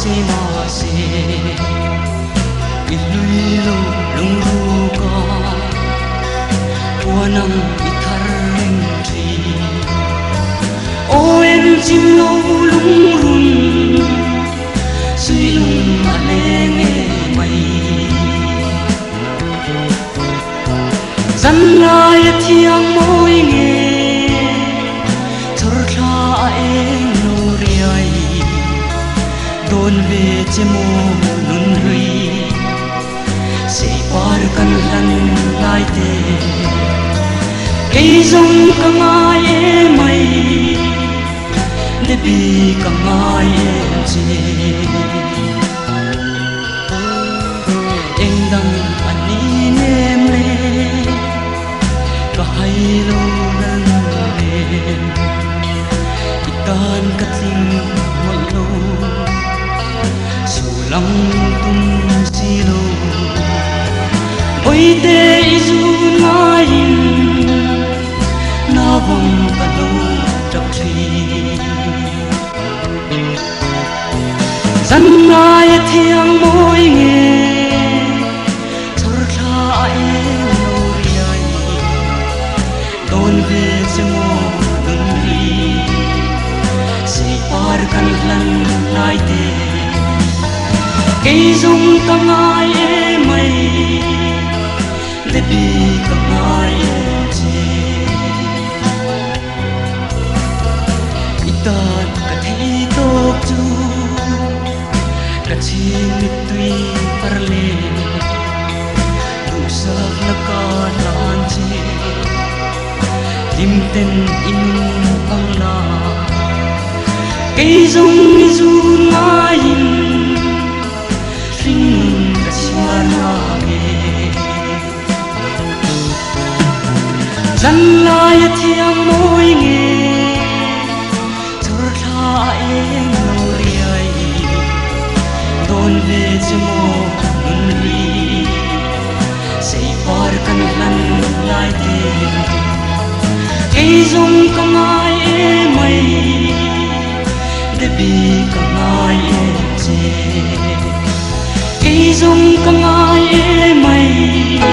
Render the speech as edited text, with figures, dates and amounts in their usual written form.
se ma se ilui lo lung ru ka puanang ithar leng thi o em chim lo lung run sui lung aleng e mai zan lai thiang moi nge chor tha eng no riai don ve chemo nun ri se par kan lan lai te cây rong ka ngai e mai ne bi ka ngai e che eng dang ani nem le ka hai lo nan le itan ka ting mo lo su lang tum si lo oi te izu ngai na vong ka lo trap thi zan ngai thiang moi nge chor tha e no riai don ve chemo nun ri se par kan lan lai te cây rong ka ngai e mai le bi ka ngai e che itat ka thei tok chu ka chi mit tui par le tu sak la ka lan che lim ten in pang la cây rong ni zu ngai ring ka sia na ge zan lai thiang moi nge chor tha eng no riai don ve chemo nun ri sei par kan lan lai te cây rong ka ngai e mai de bi ka ngai e che cây rong ka ngai e mai